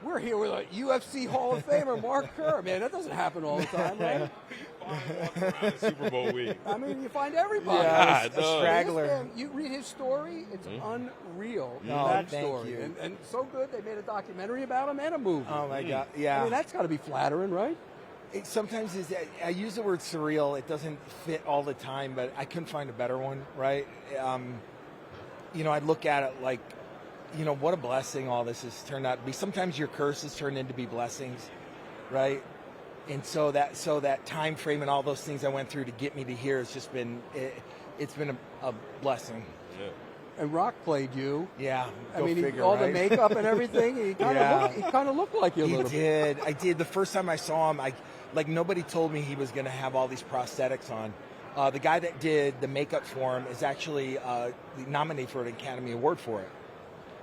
We're here with a UFC Hall of Famer, Mark Kerr. Man, that doesn't happen all the time, right? Super Bowl week. I mean, you find everybody. Yeah, Yeah, a straggler. Man, you read his story, it's unreal. No, that thank story. you. And so good, they made a documentary about him and a movie. Oh my God! Yeah. I mean, that's got to be flattering, right? Sometimes I use the word surreal. It doesn't fit all the time, but I couldn't find a better one, right? I look at it like, what a blessing all this has turned out to be. Sometimes your curses turn into be blessings, right? And so that time frame and all those things I went through to get me to here has just been it's been a blessing. Yeah. And Rock played you. Yeah, I mean, figure, all right? the makeup and everything. He kind of looked like you a He little bit. did. I did. The first time I saw him, nobody told me he was going to have all these prosthetics on. The guy that did the makeup for him is actually nominated for an Academy Award for it,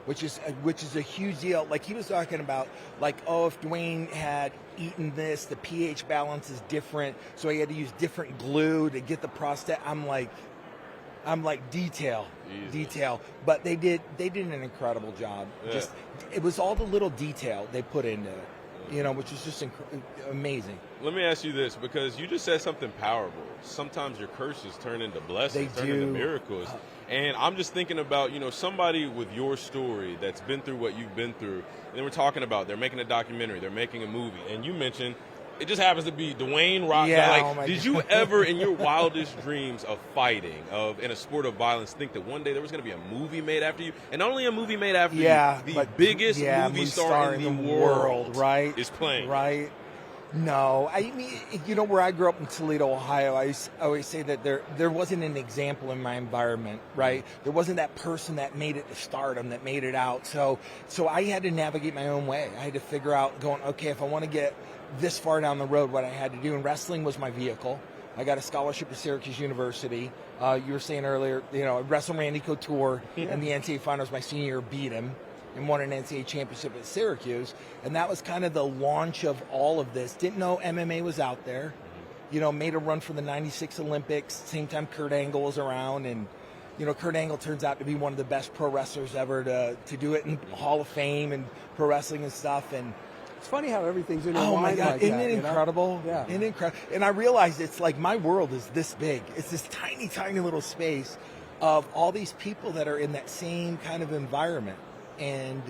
which is a huge deal. Like, he was talking about, if Dwayne had eaten this, the pH balance is different, so he had to use different glue to get the prosthetic. I'm like detail. But they did an incredible job. Yeah. It was all the little detail they put into it. Which is just amazing. Let me ask you this, because you just said something powerful. Sometimes your curses turn into blessings, turn into miracles. And I'm just thinking about, somebody with your story that's been through what you've been through. And then we're talking about they're making a documentary, they're making a movie. And you mentioned it just happens to be Dwayne Rock. Yeah, did you ever, in your wildest dreams of fighting, in a sport of violence, think that one day there was going to be a movie made after you? And not only a movie made after you, the biggest movie star in the world right, is playing. Right. No, I mean, where I grew up in Toledo, Ohio, I always say that there wasn't an example in my environment, right? There wasn't that person that made it to stardom, that made it out. So I had to navigate my own way. I had to figure out, okay, if I want to get this far down the road, what I had to do, and wrestling was my vehicle. I got a scholarship at Syracuse University. You were saying earlier, I wrestled Randy Couture in the NCAA finals my senior year, beat him, and won an NCAA championship at Syracuse. And that was kind of the launch of all of this. Didn't know MMA was out there. Made a run for the 96 Olympics. Same time Kurt Angle was around. And, Kurt Angle turns out to be one of the best pro wrestlers ever to do it in Hall of Fame and pro wrestling and stuff. And it's funny how everything's in your mind. Oh my God, like isn't that, it incredible? Yeah. Isn't it incredible? And I realized it's like my world is this big. It's this tiny, tiny little space of all these people that are in that same kind of environment. And,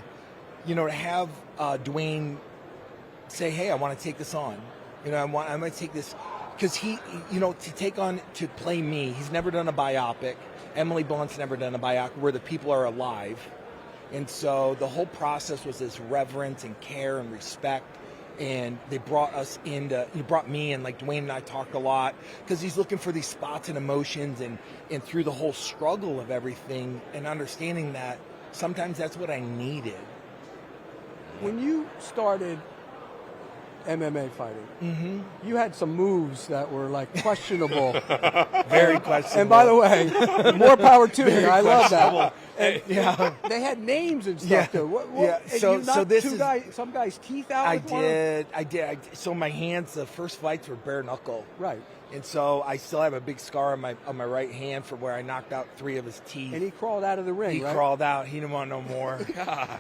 to have Dwayne say, hey, I want to take this on. I'm going to take this. Because he, to play me, he's never done a biopic. Emily Blunt's never done a biopic where the people are alive. And so the whole process was this reverence and care and respect. And they brought us brought me in, like Dwayne and I talked a lot, because he's looking for these spots and emotions and through the whole struggle of everything and understanding that sometimes that's what I needed. When you started MMA fighting, you had some moves that were questionable. Very questionable. And by the way, more power to you. I love that. And Yeah. they had names and stuff too. Yeah. And So- you knocked so this is- some guy's teeth out. I with one of them? did. So my hands, the first fights were bare knuckle. Right. And so I still have a big scar on my right hand from where I knocked out 3 of his teeth. And he crawled out of the ring. He right? crawled out. He didn't want no more.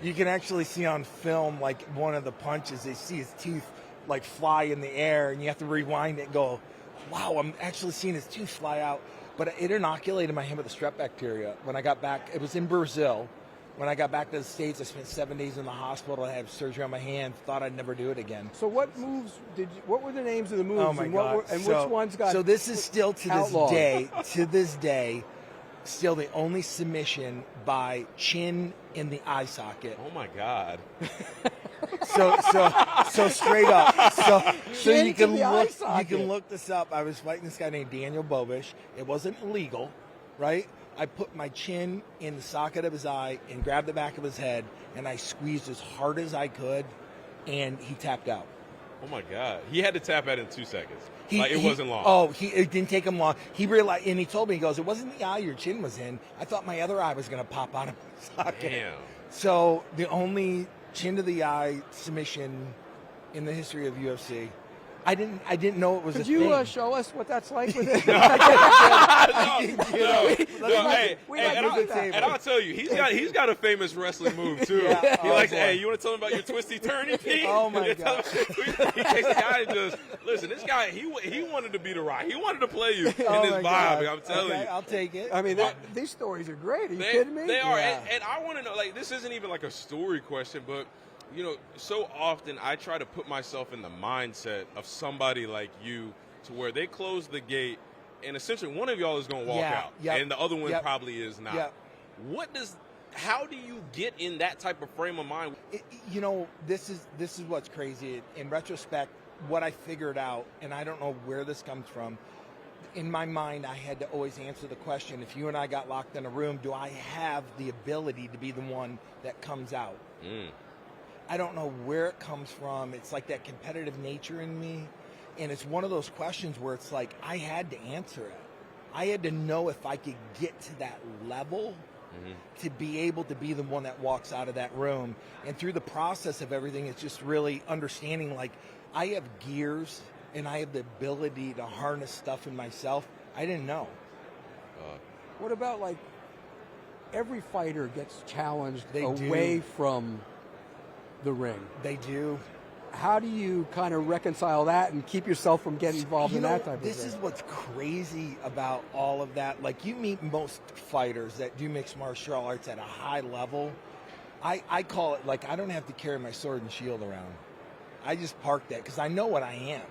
You can actually see on film, one of the punches, they see his teeth fly in the air, and you have to rewind it and go, wow, I'm actually seeing his tooth fly out. But it inoculated my hand with the strep bacteria. When I got back, it was in Brazil. When I got back to the States, I spent 7 days in the hospital. I had surgery on my hand. Thought I'd never do it again. So what moves what were the names of the moves? Oh my God! Which ones got? So this is still outlawed? to this day, still the only submission by chin in the eye socket. Oh my God. So straight up. So Chin you to can the eye look. You socket. can look this up. I was fighting this guy named Daniel Bobish. It wasn't illegal, right? I put my chin in the socket of his eye and grabbed the back of his head, and I squeezed as hard as I could, and he tapped out. Oh my God. He had to tap out in 2 seconds. It He- wasn't long. Oh, it didn't take him long. He realized, and he told me, he goes, it wasn't the eye your chin was in. I thought my other eye was going to pop out of my socket. Damn. So the only chin to the eye submission in the history of UFC. I didn't know it was Could a you thing. show us what that's like with it? And I'll tell you, he's got a famous wrestling move too. Yeah. He likes, hey, you want to tell him about your twisty turny, Pete? Oh my God! He takes the guy and just listen. This guy, he wanted to be the Rock. He wanted to play you in this Oh my vibe. God. I'm telling you. I'll take it. I mean, these stories are great. Are you kidding me? They are, Yeah. and I want to know. Like, this isn't even like a story question, but so often I try to put myself in the mindset of somebody like you, to where they close the gate, and essentially one of y'all is going to walk out, and the other one probably is not. Yep. How do you get in that type of frame of mind? This is what's crazy. In retrospect, what I figured out, and I don't know where this comes from. In my mind, I had to always answer the question: if you and I got locked in a room, do I have the ability to be the one that comes out? I don't know where it comes from. It's like that competitive nature in me. And it's one of those questions where it's like, I had to answer it. I had to know if I could get to that level to be able to be the one that walks out of that room. And through the process of everything, it's just really understanding, like, I have gears and I have the ability to harness stuff in myself. I didn't know. What about, like, every fighter gets challenged They away do. from the ring? They do. How do you kind of reconcile that and keep yourself from getting involved in that type of thing? This is what's crazy about all of that. Like, you meet most fighters that do mixed martial arts at a high level. I call it, like, I don't have to carry my sword and shield around. I just park that because I know what I am.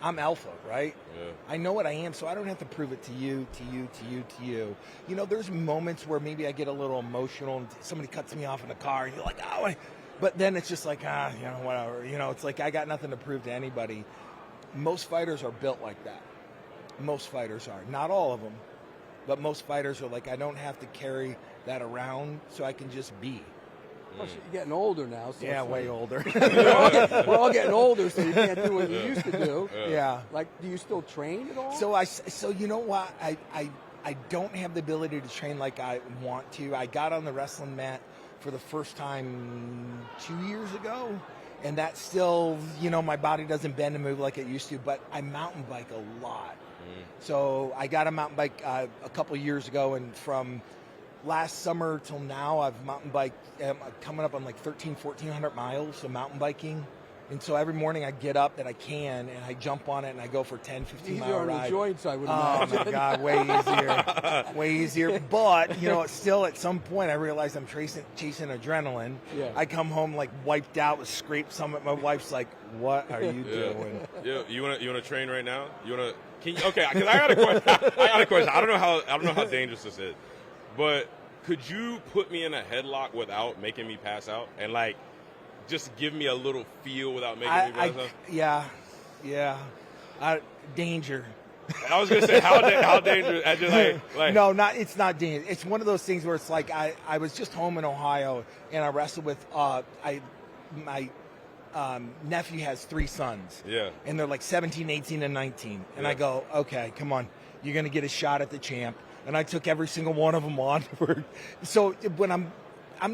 I'm alpha, right? Yeah. I know what I am, so I don't have to prove it to you. There's moments where maybe I get a little emotional and somebody cuts me off in a car and you're like, oh, but then it's just like, whatever. It's like I got nothing to prove to anybody. Most fighters are built like that. Most fighters are. Not all of them, but most fighters are like, I don't have to carry that around, so I can just be. Plus, you're getting older now. So Yeah, it's way like, older. we're all getting older, so you can't do what you used to do. Yeah. Like, do you still train at all? So you know what? I don't have the ability to train like I want to. I got on the wrestling mat for the first time 2 years ago, and that's still, my body doesn't bend and move like it used to, but I mountain bike a lot. So I got a mountain bike a couple years ago, and from last summer till now, I've mountain biked, coming up on like 1,400 miles of mountain biking. And so every morning I get up that I can, and I jump on it, and I go for 10, 15 mile easier on ride. the joints, I would Oh imagine. my God, way easier. But it's still at some point I realize I'm chasing adrenaline. Yeah. I come home like wiped out with scraped summit. My wife's like, "What are you doing?" Yeah, you wanna train right now? Okay, because I got a question. I don't know how dangerous this is, but could you put me in a headlock without making me pass out, and like just give me a little feel without making me pass out? Yeah. Danger. I was gonna say how dangerous. I just like No, it's not dangerous. It's one of those things where it's like I was just home in Ohio and I wrestled with my nephew has 3 sons. Yeah. And they're like 17, 18, and 19. And Yeah. I go, okay, come on, you're gonna get a shot at the champ. And I took every single one of them on. So when I'm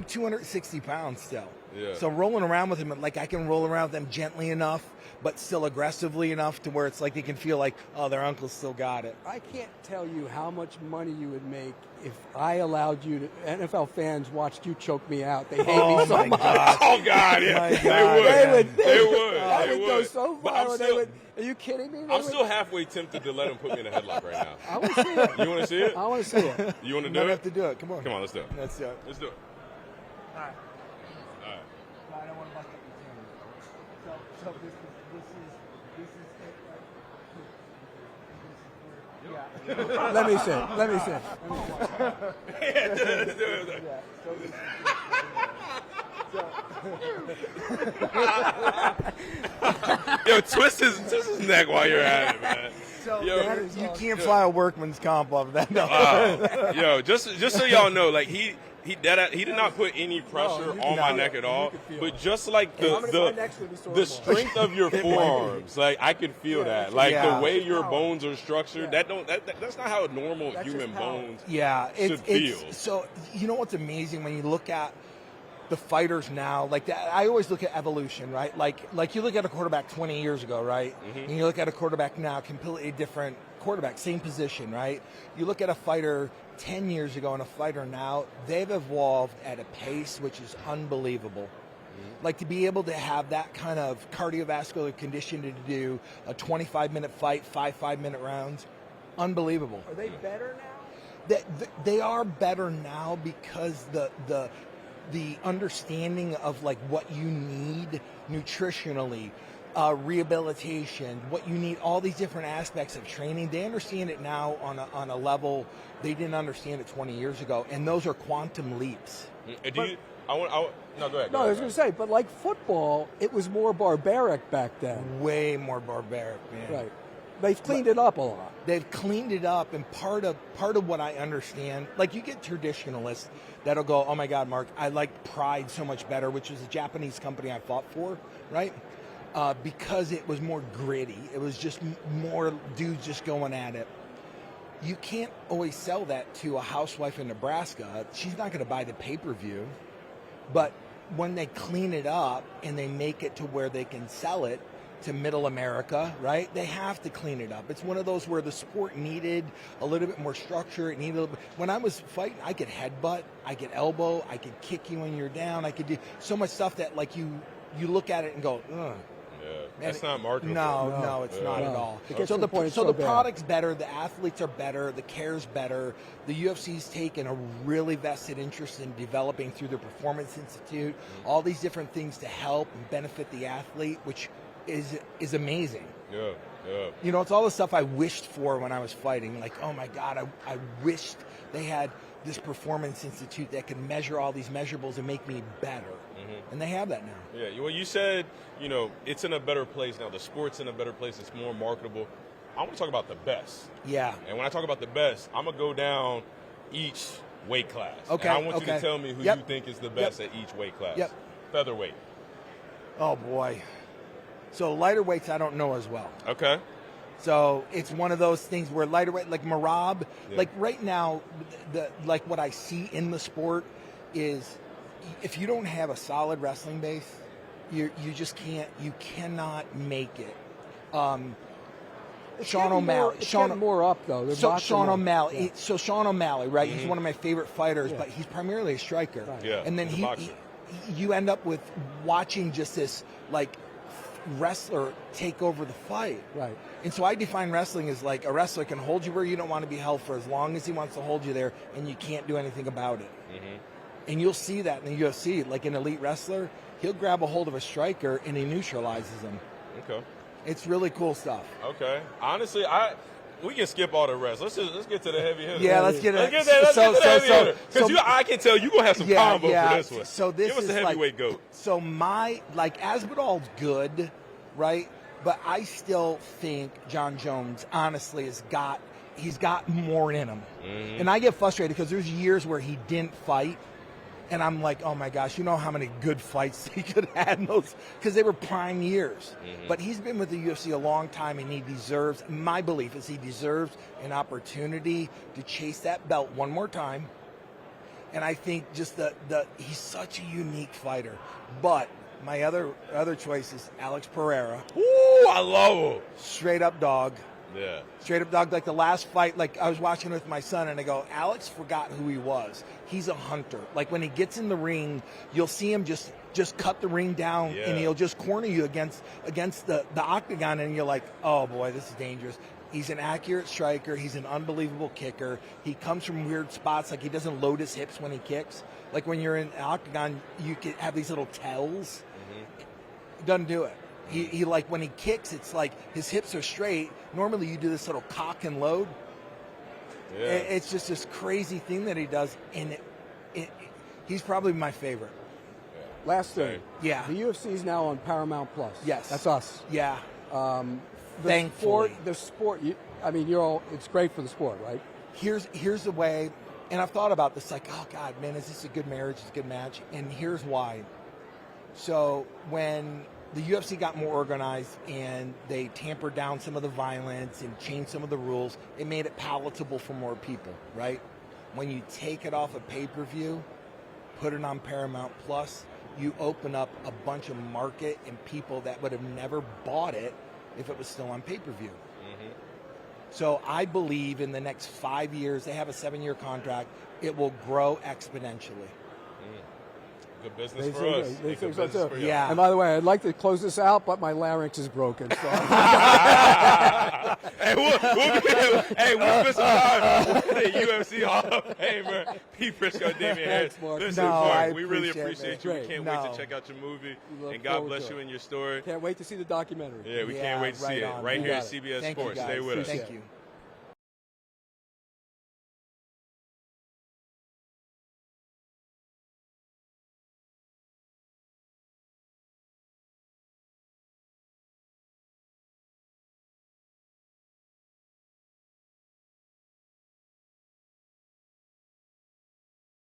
260 pounds still. Yeah. So rolling around with them, like I can roll around with them gently enough, but still aggressively enough to where it's like they can feel like, oh, their uncle still got it. I can't tell you how much money you would make if I allowed you to. NFL fans watched you choke me out. They hate me so much. Oh God, yeah, My they God. would. They would. They They would go would. so But far. They would. Are you kidding me? I'm still halfway tempted to let him put me in a headlock right now. I want to see it. You want to see it? I want to see it. You want to You do don't it? have to do it. Come on. Come on, let's do it. Let's do it. Let's do it. All right. All right. I don't want to bust up your camera. So this is it, right? Yeah. Let me see it. Let me see it. Yeah, do it, do it, do it. Yeah. So this Yo, twist his neck while you're at it, man. Yo, you can't fly a workman's comp off of that. No. yo, just so y'all know, like he did not put any pressure you on can my feel neck it. at You all. can feel But it. just like My neck's gonna be sore the tomorrow. strength of your forearms, like I can feel that. Like Yeah. the way your Power. bones are structured, Yeah. that's not how normal That's human just power. bones Yeah, should feel. So you know what's amazing when you look at the fighters now, like that, I always look at evolution, right? Like you look at a quarterback 20 years ago, right? And you look at a quarterback now, completely different quarterback, same position, right? You look at a fighter 10 years ago and a fighter now, they've evolved at a pace which is unbelievable. Like to be able to have that kind of cardiovascular condition to do a 25-minute fight, 5 minute rounds, unbelievable. Are they better now? They are better now because the understanding of like what you need nutritionally, rehabilitation, what you need, all these different aspects of training, they understand it now on a level they didn't understand it 20 years ago, and those are quantum leaps. No, go ahead. No, I was going to say, but like football, it was more barbaric back then. Way more barbaric, man. Right. They've cleaned it up a lot. They've cleaned it up, and part of what I understand, like you get traditionalists that'll go, oh my God, Mark, I like Pride so much better, which is a Japanese company I fought for, right? Because it was more gritty. It was just more dudes just going at it. You can't always sell that to a housewife in Nebraska. She's not going to buy the pay-per-view. But when they clean it up and they make it to where they can sell it to middle America, right? They have to clean it up. It's one of those where the sport needed a little bit more structure. It needed when I was fighting, I could headbutt, I could elbow, I could kick you when you're down. I could do so much stuff that like you look at it and go, ugh. Yeah, that's not marketable. No, it's not at all. So the product's better, the athletes are better, the care's better. The UFC's taken a really vested interest in developing through the Performance Institute, all these different things to help and benefit the athlete, which is amazing. Yeah. You know, it's all the stuff I wished for when I was fighting. Like, oh my God, I wished they had this Performance Institute that could measure all these measurables and make me better. And they have that now. Yeah, well, you said, it's in a better place now. The sport's in a better place. It's more marketable. I want to talk about the best. Yeah. And when I talk about the best, I'm going to go down each weight class. Okay. And I want you to tell me who you think is the best at each weight class. Yep. Featherweight. Oh, boy. So lighter weights I don't know as well. Okay. So it's one of those things where lighter weight, like Marab, like right now, like what I see in the sport is if you don't have a solid wrestling base, you just can't, you cannot make it. Sean O'Malley. It's getting more up, though. Sean O'Malley. Yeah. So Sean O'Malley, right? He's one of my favorite fighters, but he's primarily a striker. Right. Yeah. And then you end up with watching just this, like, wrestler take over the fight. Right. And so I define wrestling as like a wrestler can hold you where you don't want to be held for as long as he wants to hold you there, and you can't do anything about it. And you'll see that in the UFC. Like an elite wrestler, he'll grab a hold of a striker and he neutralizes him. Okay. It's really cool stuff. Okay. Honestly, we can skip all the rest. Let's get to the heavy hitter. Yeah, let's get to the heavy hitter. Because I can tell you're going to have some combo for this one. So this Give us is the heavyweight goat. So Asbadal's good, right? But I still think John Jones, honestly, he's got more in him. And I get frustrated because there's years where he didn't fight. And I'm like, oh my gosh, you know how many good fights he could have had in those, because they were prime years. But he's been with the UFC a long time, and he deserves, my belief is he deserves an opportunity to chase that belt one more time. And I think just he's such a unique fighter. But my other choice is Alex Pereira. Ooh, I love him. Straight up dog. Yeah. Straight up dog. Like the last fight, like I was watching it with my son, and I go, Alex forgot who he was. He's a hunter. Like when he gets in the ring, you'll see him just cut the ring down, and he'll just corner you against the octagon, and you're like, oh boy, this is dangerous. He's an accurate striker. He's an unbelievable kicker. He comes from weird spots, like he doesn't load his hips when he kicks. Like when you're in the octagon, you can have these little tells. He doesn't do it. He like when he kicks, it's like his hips are straight. Normally you do this little cock and load. Yeah. It's just this crazy thing that he does, and he's probably my favorite. Last thing. Yeah. The UFC is now on Paramount Plus. Yes. That's us. Yeah. Thankfully. The sport, it's great for the sport, right? Here's the way, and I've thought about this, like, oh God, man, is this a good marriage? Is it a good match? And here's why. So when the UFC got more organized and they tampered down some of the violence and changed some of the rules, it made it palatable for more people, right? When you take it off a pay-per-view, put it on Paramount Plus, you open up a bunch of market and people that would have never bought it if it was still on pay-per-view. So I believe in the next 5 years, they have a 7-year contract, it will grow exponentially. Good business for us. They think so too. Yeah. And by the way, I'd like to close this out, but my larynx is broken. So. Hey, we'll spend some time with the UFC Hall of Famer, Pete Prisco, Damien Harris. Listen, Mark, we really appreciate you. We can't wait to check out your movie. And God bless you and your story. Can't wait to see the documentary. Yeah, we can't wait to see it. Right here at CBS Sports. Stay with us. Thank you.